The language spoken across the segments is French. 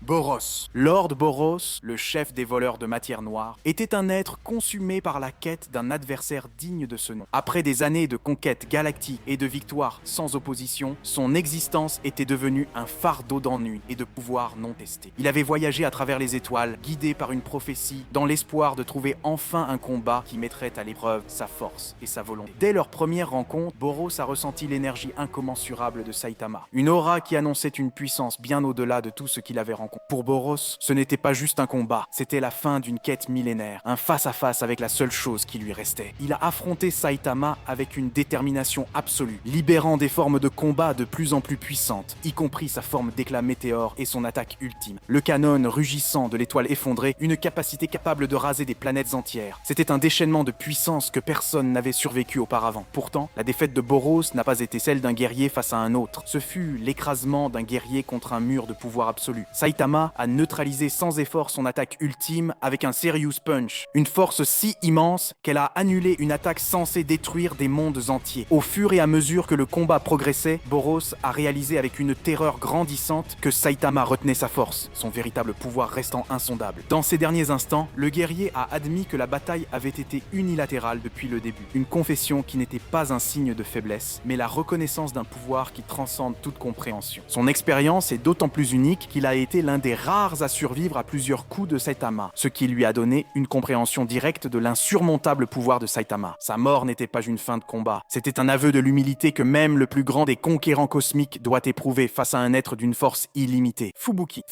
Boros. Lord Boros, le chef des voleurs de matière noire, était un être consumé par la quête d'un adversaire digne de ce nom. Après des années de conquêtes galactiques et de victoires sans opposition, son existence était devenue un fardeau d'ennui et de pouvoir non testé. Il avait voyagé à travers les étoiles, guidé par une prophétie, dans l'espoir de trouver enfin un combat qui mettrait à l'épreuve sa force et sa volonté. Dès leur première rencontre, Boros a ressenti l'énergie incommensurable de Saitama, une aura qui annonçait une puissance bien au-delà de tout ce qu'il avait rencontré. Pour Boros, ce n'était pas juste un combat, c'était la fin d'une quête millénaire, un face-à-face avec la seule chose qui lui restait. Il a affronté Saitama avec une détermination absolue, libérant des formes de combat de plus en plus puissantes, y compris sa forme d'éclat météore et son attaque ultime. Le canon rugissant de l'étoile effondrée, une capacité capable de raser des planètes entières. C'était un déchaînement de puissance que personne n'avait survécu auparavant. Pourtant, la défaite de Boros n'a pas été celle d'un guerrier face à un autre. Ce fut l'écrasement d'un guerrier contre un mur de pouvoir absolu. Saitama a neutralisé sans effort son attaque ultime avec un Serious Punch, une force si immense qu'elle a annulé une attaque censée détruire des mondes entiers. Au fur et à mesure que le combat progressait, Boros a réalisé avec une terreur grandissante que Saitama retenait sa force, son véritable pouvoir restant insondable. Dans ces derniers instants, le guerrier a admis que la bataille avait été unilatérale depuis le début, une confession qui n'était pas un signe de faiblesse, mais la reconnaissance d'un pouvoir qui transcende toute compréhension. Son expérience est d'autant plus unique qu'il a été l'un des rares à survivre à plusieurs coups de Saitama, ce qui lui a donné une compréhension directe de l'insurmontable pouvoir de Saitama. Sa mort n'était pas une fin de combat, c'était un aveu de l'humilité que même le plus grand des conquérants cosmiques doit éprouver face à un être d'une force illimitée. Fubuki,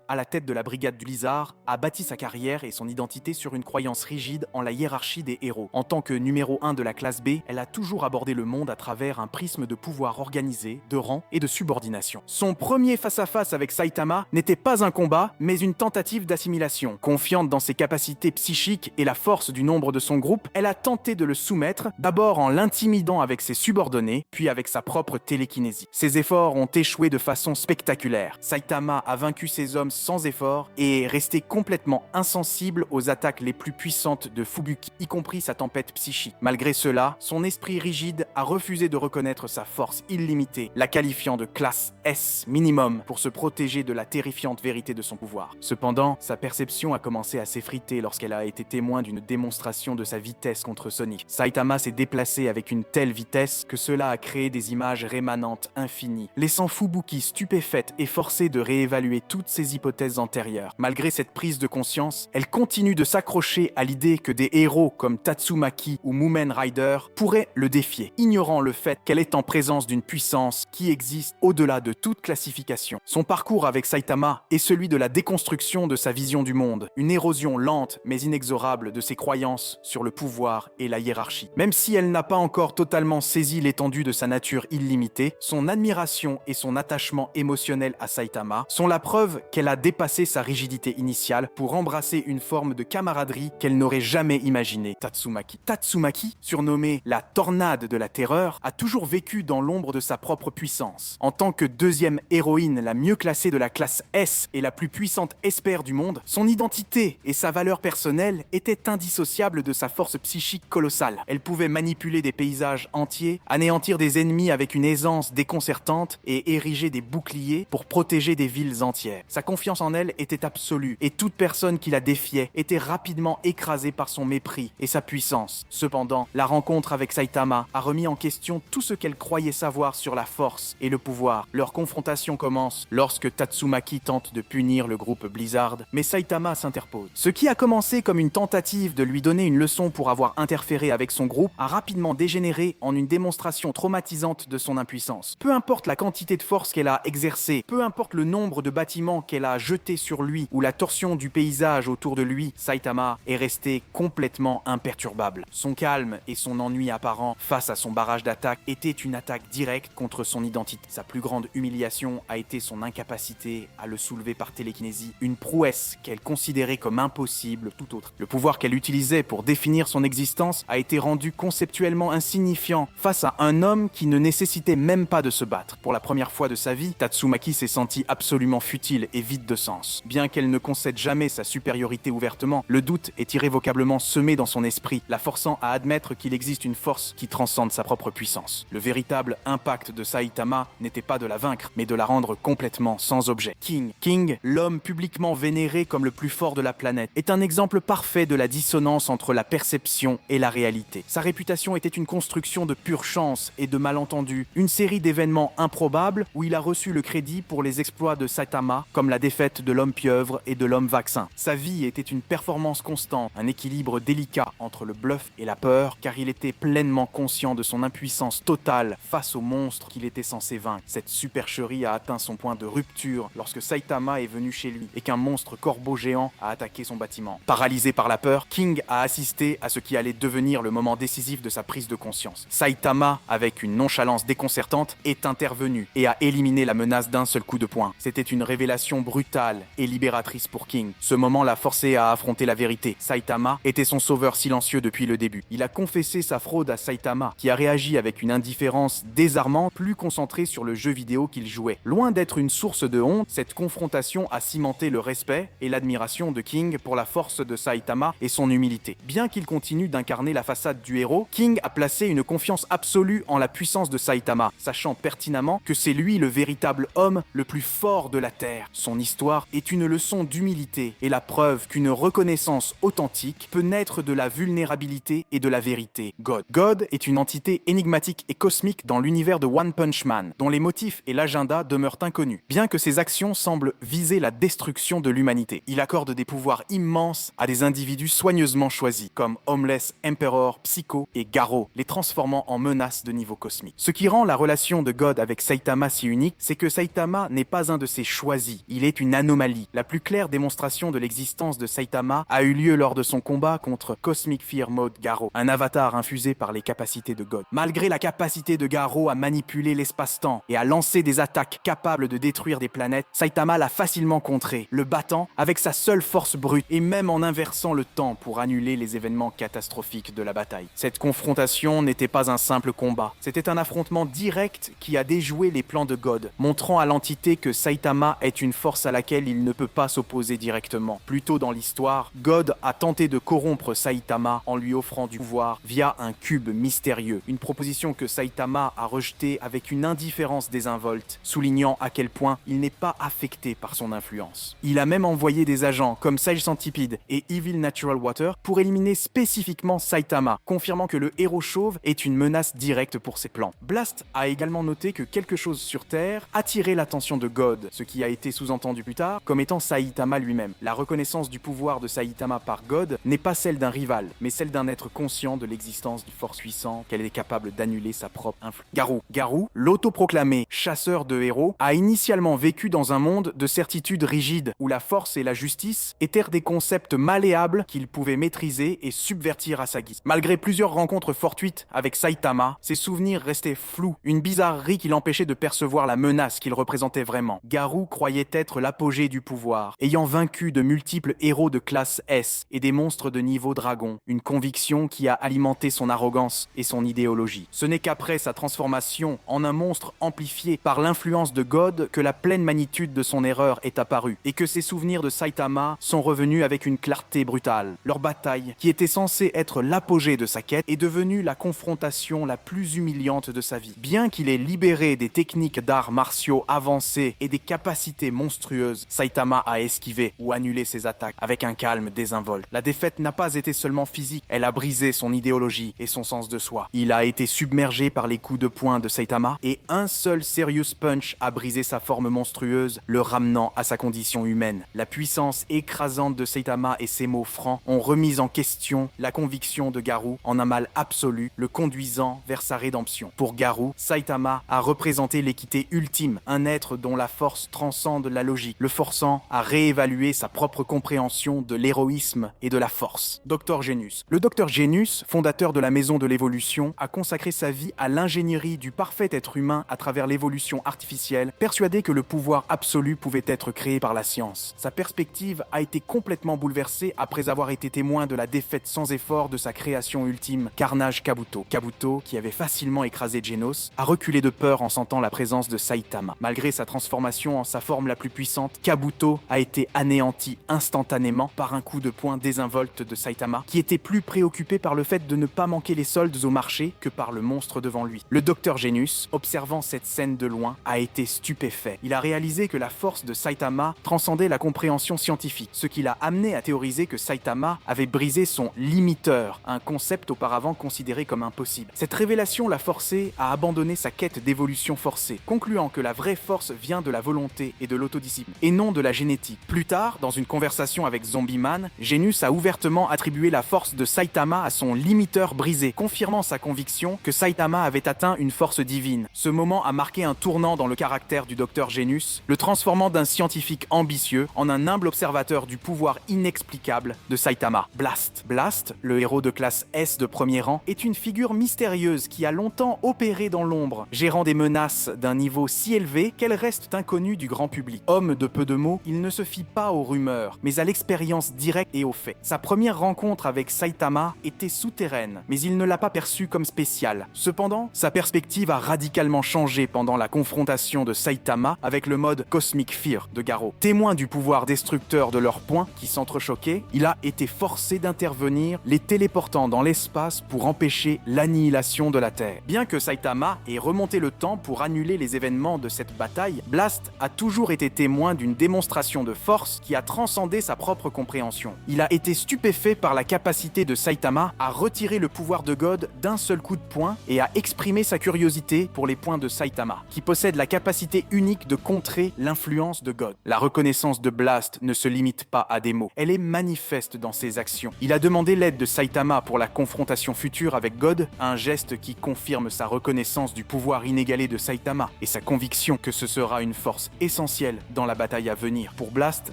à la tête de la brigade du Blizzard, a bâti sa carrière et son identité sur une croyance rigide en la hiérarchie des héros. En tant que numéro 1 de la classe B, elle a toujours abordé le monde à travers un prisme de pouvoir organisé, de rang et de subordination. Son premier face-à-face avec Saitama n'était pas un combat, mais une tentative d'assimilation. Confiante dans ses capacités psychiques et la force du nombre de son groupe, elle a tenté de le soumettre, d'abord en l'intimidant avec ses subordonnés, puis avec sa propre télékinésie. Ses efforts ont échoué de façon spectaculaire. Saitama a vaincu ses hommes sans effort et est resté complètement insensible aux attaques les plus puissantes de Fubuki, y compris sa tempête psychique. Malgré cela, son esprit rigide a refusé de reconnaître sa force illimitée, la qualifiant de classe S minimum pour se protéger de la terrifiante vérité de son pouvoir. Cependant, sa perception a commencé à s'effriter lorsqu'elle a été témoin d'une démonstration de sa vitesse contre Sonic. Saitama s'est déplacé avec une telle vitesse que cela a créé des images rémanentes infinies, laissant Fubuki stupéfaite et forcée de réévaluer toutes ses hypothèses antérieures. Malgré cette prise de conscience, elle continue de s'accrocher à l'idée que des héros comme Tatsumaki ou Mumen Rider pourraient le défier, ignorant le fait qu'elle est en présence d'une puissance qui existe au-delà de toute classification. Son parcours avec Saitama est celui de la déconstruction de sa vision du monde, une érosion lente mais inexorable de ses croyances sur le pouvoir et la hiérarchie. Même si elle n'a pas encore totalement saisi l'étendue de sa nature illimitée, son admiration et son attachement émotionnel à Saitama sont la preuve qu'elle a dépassé sa rigidité initiale pour embrasser une forme de camaraderie qu'elle n'aurait jamais imaginée. Tatsumaki, surnommée la tornade de la terreur, a toujours vécu dans l'ombre de sa propre puissance. En tant que deuxième héroïne la mieux classée de la classe S et la plus puissante espère du monde, son identité et sa valeur personnelle étaient indissociables de sa force psychique colossale. Elle pouvait manipuler des paysages entiers, anéantir des ennemis avec une aisance déconcertante et ériger des boucliers pour protéger des villes entières. Sa confiance en elle était absolue et toute personne qui la défiait était rapidement écrasée par son mépris et sa puissance. Cependant, la rencontre avec Saitama a remis en question tout ce qu'elle croyait savoir sur la force et le pouvoir. Leur confrontation commence lorsque Tatsumaki tente de punir le groupe Blizzard, mais Saitama s'interpose. Ce qui a commencé comme une tentative de lui donner une leçon pour avoir interféré avec son groupe a rapidement dégénéré en une démonstration traumatisante de son impuissance. Peu importe la quantité de force qu'elle a exercée, peu importe le nombre de bâtiments qu'elle a jetés sur lui ou la torsion du paysage autour de lui, Saitama est resté complètement imperturbable. Son calme et son ennui apparent face à son barrage d'attaque étaient une attaque directe contre son identité. Sa plus grande humiliation a été son incapacité à le soulever par télékinésie, une prouesse qu'elle considérait comme impossible tout autre. Le pouvoir qu'elle utilisait pour définir son existence a été rendu conceptuellement insignifiant face à un homme qui ne nécessitait même pas de se battre. Pour la première fois de sa vie, Tatsumaki s'est sentie absolument futile et vide de sens. Bien qu'elle ne concède jamais sa supériorité ouvertement, le doute est irrévocablement semé dans son esprit, la forçant à admettre qu'il existe une force qui transcende sa propre puissance. Le véritable impact de Saitama n'était pas de la vaincre, mais de la rendre complètement sans objet. King King, l'homme publiquement vénéré comme le plus fort de la planète, est un exemple parfait de la dissonance entre la perception et la réalité. Sa réputation était une construction de pure chance et de malentendus, une série d'événements improbables où il a reçu le crédit pour les exploits de Saitama, comme la défaite de l'homme pieuvre et de l'homme vaccin. Sa vie était une performance constante, un équilibre délicat entre le bluff et la peur, car il était pleinement conscient de son impuissance totale face au monstre qu'il était censé vaincre. Cette supercherie a atteint son point de rupture lorsque Saitama est venu chez lui et qu'un monstre corbeau géant a attaqué son bâtiment. Paralysé par la peur, King a assisté à ce qui allait devenir le moment décisif de sa prise de conscience. Saitama, avec une nonchalance déconcertante, est intervenu et a éliminé la menace d'un seul coup de poing. C'était une révélation brutale et libératrice pour King. Ce moment l'a forcé à affronter la vérité. Saitama était son sauveur silencieux depuis le début. Il a confessé sa fraude à Saitama, qui a réagi avec une indifférence désarmante, plus concentrée sur le jeu vidéo qu'il jouait. Loin d'être une source de honte, cette confrontation a cimenté le respect et l'admiration de King pour la force de Saitama et son humilité. Bien qu'il continue d'incarner la façade du héros, King a placé une confiance absolue en la puissance de Saitama, sachant pertinemment que c'est lui le véritable homme le plus fort de la Terre. Son histoire est une leçon d'humilité et la preuve qu'une reconnaissance authentique peut naître de la vulnérabilité et de la vérité. God est une entité énigmatique et cosmique dans l'univers de One Punch Man, dont les motifs et l'agenda demeurent inconnus, bien que ses actions semblent viser la destruction de l'humanité. Il accorde des pouvoirs immenses à des individus soigneusement choisis, comme Homeless, Emperor, Psycho et Garou, les transformant en menaces de niveau cosmique. Ce qui rend la relation de God avec Saitama si unique, c'est que Saitama n'est pas un de ses choisis, il est une anomalie. La plus claire démonstration de l'existence de Saitama a eu lieu lors de son combat contre Cosmic Fear Mode Garou, un avatar infusé par les capacités de God. Malgré la capacité de Garou à manipuler l'espace-temps et à lancer des attaques capables de détruire des planètes, Saitama l'a facilement contré, le battant avec sa seule force brute et même en inversant le temps pour annuler les événements catastrophiques de la bataille. Cette confrontation n'était pas un simple combat, c'était un affrontement direct qui a déjoué les plans de God, montrant à l'entité que Saitama est une force à laquelle il ne peut pas s'opposer directement. Plus tôt dans l'histoire, God a tenté de corrompre Saitama en lui offrant du pouvoir via un cube mystérieux, une proposition que Saitama a rejetée avec une indifférence désinvolte, soulignant à quel point il n'est pas affecté par son influence. Il a même envoyé des agents comme Sage Centipede et Evil Natural Water pour éliminer spécifiquement Saitama, confirmant que le héros chauve est une menace directe pour ses plans. Blast a également noté que quelque chose sur Terre attirait l'attention de God, ce qui a été sous-entendu plus tard comme étant Saitama lui-même. La reconnaissance du pouvoir de Saitama par God n'est pas celle d'un rival, mais celle d'un être conscient de l'existence d'une force puissante qu'elle est capable d'annuler sa propre influence. Garou, l'autoproclamé chasseur de héros, a initialement vécu dans un monde de certitudes rigides, où la force et la justice étaient des concepts malléables qu'il pouvait maîtriser et subvertir à sa guise. Malgré plusieurs rencontres fortuites avec Saitama, ses souvenirs restaient flous, une bizarrerie qui l'empêchait de percevoir la menace qu'il représentait vraiment. Garou croyait être l'apogée du pouvoir, ayant vaincu de multiples héros de classe S et des monstres de niveau dragon, une conviction qui a alimenté son arrogance et son idéologie. Ce n'est qu'après sa transformation en un monstre amplifié par l'influence de God que la pleine magnitude de son erreur est apparue, et que ses souvenirs de Saitama sont revenus avec une clarté brutale. Leur bataille, qui était censée être l'apogée de sa quête, est devenue la confrontation la plus humiliante de sa vie. Bien qu'il ait libéré des techniques d'arts martiaux avancées et des capacités monstrueuses, Saitama a esquivé ou annulé ses attaques avec un calme désinvolte. La défaite n'a pas été seulement physique, elle a brisé son idéologie et son sens de soi. Il a été submergé par les coups de poing de Saitama et un seul Serious Punch a brisé sa forme monstrueuse, le ramenant à sa condition humaine. La puissance écrasante de Saitama et ses mots francs ont remis en question la conviction de Garou en un mal absolu, le conduisant vers sa rédemption. Pour Garou, Saitama a représenté l'équité ultime, un être dont la force transcende la logique, le forçant à réévaluer sa propre compréhension de l'héroïsme et de la force. Dr Genius. Le Dr Genius, fondateur de la Maison de l'Évolution, a consacré sa vie à l'ingénierie du parfait être humain à travers l'évolution artificielle, persuadé que le pouvoir absolu pouvait être créé par la science. Sa perspective a été complètement bouleversée après avoir été témoin de la défaite sans effort de sa création ultime, Carnage Kabuto. Kabuto, qui avait facilement écrasé Genos, a reculé de peur en sentant la présence de Saitama. Malgré sa transformation en sa forme la plus puissante, Kabuto a été anéanti instantanément par un coup de poing désinvolte de Saitama, qui était plus préoccupé par le fait de ne pas manquer les soldes au marché que par le monstre devant lui. Le Dr Genius, observant cette scène de loin, a été stupéfait. Il a réalisé que la force force de Saitama transcendait la compréhension scientifique, ce qui l'a amené à théoriser que Saitama avait brisé son limiteur, un concept auparavant considéré comme impossible. Cette révélation l'a forcé à abandonner sa quête d'évolution forcée, concluant que la vraie force vient de la volonté et de l'autodiscipline, et non de la génétique. Plus tard, dans une conversation avec Zombie Man, Genos a ouvertement attribué la force de Saitama à son limiteur brisé, confirmant sa conviction que Saitama avait atteint une force divine. Ce moment a marqué un tournant dans le caractère du docteur Genos, le transformant d'un scientifique ambitieux en un humble observateur du pouvoir inexplicable de Saitama. Blast. Blast, le héros de classe S de premier rang, est une figure mystérieuse qui a longtemps opéré dans l'ombre, gérant des menaces d'un niveau si élevé qu'elles restent inconnues du grand public. Homme de peu de mots, il ne se fie pas aux rumeurs, mais à l'expérience directe et aux faits. Sa première rencontre avec Saitama était souterraine, mais il ne l'a pas perçue comme spéciale. Cependant, sa perspective a radicalement changé pendant la confrontation de Saitama avec le mode Cosmic Fear de Garou. Témoin du pouvoir destructeur de leurs poings qui s'entrechoquaient, il a été forcé d'intervenir, les téléportant dans l'espace pour empêcher l'annihilation de la Terre. Bien que Saitama ait remonté le temps pour annuler les événements de cette bataille, Blast a toujours été témoin d'une démonstration de force qui a transcendé sa propre compréhension. Il a été stupéfait par la capacité de Saitama à retirer le pouvoir de God d'un seul coup de poing et à exprimer sa curiosité pour les poings de Saitama, qui possède la capacité unique de contrer l'influence de God. La reconnaissance de Blast ne se limite pas à des mots, elle est manifeste dans ses actions. Il a demandé l'aide de Saitama pour la confrontation future avec God, un geste qui confirme sa reconnaissance du pouvoir inégalé de Saitama et sa conviction que ce sera une force essentielle dans la bataille à venir. Pour Blast,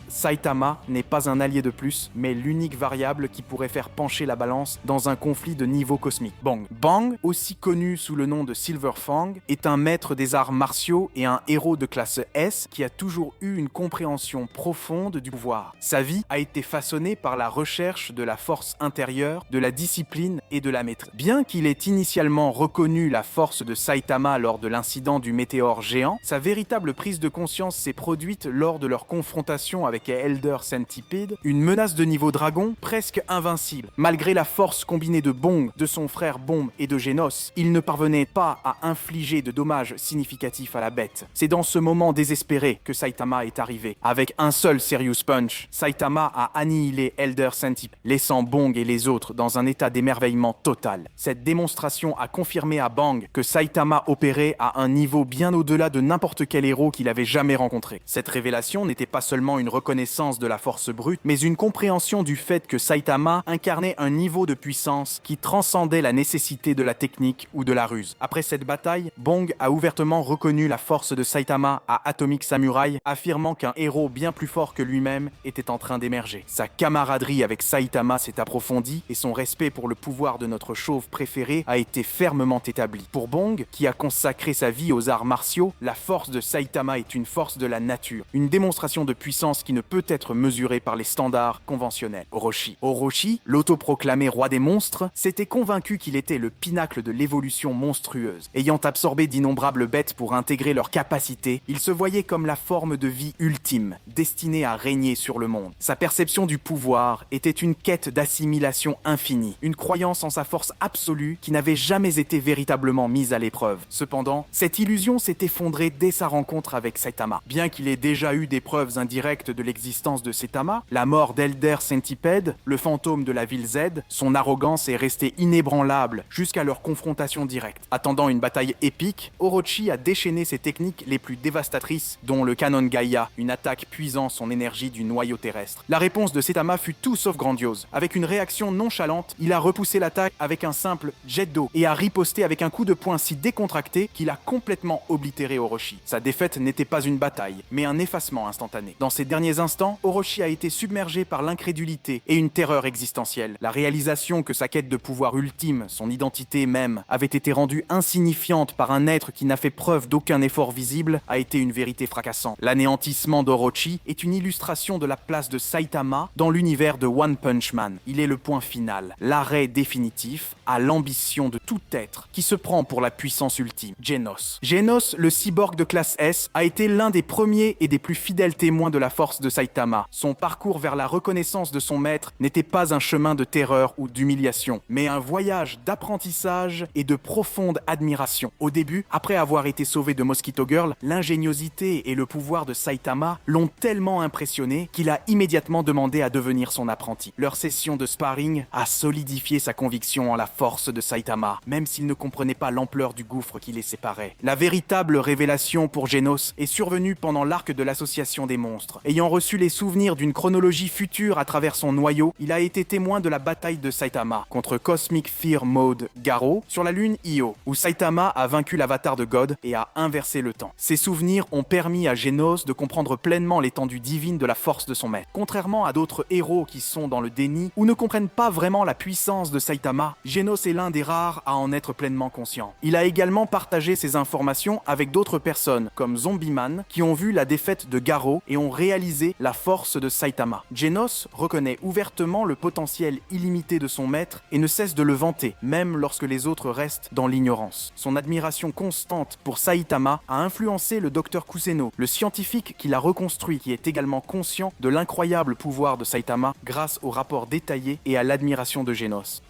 Saitama n'est pas un allié de plus, mais l'unique variable qui pourrait faire pencher la balance dans un conflit de niveau cosmique. Bang. Bang, aussi connu sous le nom de Silver Fang, est un maître des arts martiaux et un héros de classe S qui a toujours eu une compréhension profonde du pouvoir. Sa vie a été façonnée par la recherche de la force intérieure, de la discipline et de la maîtrise. Bien qu'il ait initialement reconnu la force de Saitama lors de l'incident du météore géant, sa véritable prise de conscience s'est produite lors de leur confrontation avec Elder Centipede, une menace de niveau dragon presque invincible. Malgré la force combinée de Bong, de son frère Bomb et de Genos, il ne parvenait pas à infliger de dommages significatifs à la bête. C'est dans ce moment désespéré que Saitama est arrivé. Avec un seul Serious Punch, Saitama a annihilé Elder Centipede, laissant Bong et les autres dans un état d'émerveillement total. Cette démonstration a confirmé à Bang que Saitama opérait à un niveau bien au-delà de n'importe quel héros qu'il avait jamais rencontré. Cette révélation n'était pas seulement une reconnaissance de la force brute, mais une compréhension du fait que Saitama incarnait un niveau de puissance qui transcendait la nécessité de la technique ou de la ruse. Après cette bataille, Bong a ouvertement reconnu la force de Saitama à Atomic Samurai, affirmant qu'un héros bien plus fort que lui-même était en train d'émerger. Sa camaraderie avec Saitama s'est approfondie et son respect pour le pouvoir de notre chauve préféré a été fermement établi. Pour Bong, qui a consacré sa vie aux arts martiaux, la force de Saitama est une force de la nature, une démonstration de puissance qui ne peut être mesurée par les standards conventionnels. Orochi, l'autoproclamé roi des monstres, s'était convaincu qu'il était le pinacle de l'évolution monstrueuse. Ayant absorbé d'innombrables bêtes pour intégrer leurs capacités, il se voyait comme la forme de vie ultime, destinée à régner sur le monde. Sa perception du pouvoir était une quête d'assimilation infinie, une croyance en sa force absolue qui n'avait jamais été véritablement mise à l'épreuve. Cependant, cette illusion s'est effondrée dès sa rencontre avec Saitama. Bien qu'il ait déjà eu des preuves indirectes de l'existence de Saitama, la mort d'Elder Centipede, le fantôme de la ville Z, son arrogance est restée inébranlable jusqu'à leur confrontation directe. Attendant une bataille épique, Orochi a déchaîné ses techniques les plus dévastatrices, dont le Canon Gaïa, une attaque puisant son énergie du noyau terrestre. La réponse de Saitama fut tout sauf grandiose. Avec une réaction nonchalante, il a repoussé l'attaque avec un simple jet d'eau et a riposté avec un coup de poing si décontracté qu'il a complètement oblitéré Orochi. Sa défaite n'était pas une bataille, mais un effacement instantané. Dans ces derniers instants, Orochi a été submergé par l'incrédulité et une terreur existentielle. La réalisation que sa quête de pouvoir ultime, son identité même, avait été rendue insignifiante par un être qui n'a fait preuve d'aucun effort visible a été une vérité fracassante. L'anéantissement d'Orochi est une illustration de la place de Saitama dans l'univers de One Punch Man. Il est le point final, l'arrêt définitif à l'ambition de tout être qui se prend pour la puissance ultime. Genos, le cyborg de classe S, a été l'un des premiers et des plus fidèles témoins de la force de Saitama. Son parcours vers la reconnaissance de son maître n'était pas un chemin de terreur ou d'humiliation, mais un voyage d'apprentissage et de profonde admiration. Au début, après avoir été sauvé de Mosquito Girl, l'ingéniosité et le pouvoir pouvoirs de Saitama l'ont tellement impressionné qu'il a immédiatement demandé à devenir son apprenti. Leur session de sparring a solidifié sa conviction en la force de Saitama, même s'il ne comprenait pas l'ampleur du gouffre qui les séparait. La véritable révélation pour Genos est survenue pendant l'arc de l'association des monstres. Ayant reçu les souvenirs d'une chronologie future à travers son noyau, il a été témoin de la bataille de Saitama contre Cosmic Fear Mode Garo sur la lune Io, où Saitama a vaincu l'avatar de God et a inversé le temps. Ces souvenirs ont permis à Genos de comprendre pleinement l'étendue divine de la force de son maître. Contrairement à d'autres héros qui sont dans le déni ou ne comprennent pas vraiment la puissance de Saitama, Genos est l'un des rares à en être pleinement conscient. Il a également partagé ces informations avec d'autres personnes, comme Zombieman, qui ont vu la défaite de Garo et ont réalisé la force de Saitama. Genos reconnaît ouvertement le potentiel illimité de son maître et ne cesse de le vanter, même lorsque les autres restent dans l'ignorance. Son admiration constante pour Saitama a influencé le docteur Kuseno, le scientifique qui l'a reconstruit, qui est également conscient de l'incroyable pouvoir de Saitama grâce aux rapports détaillés et à l'admiration de Genos.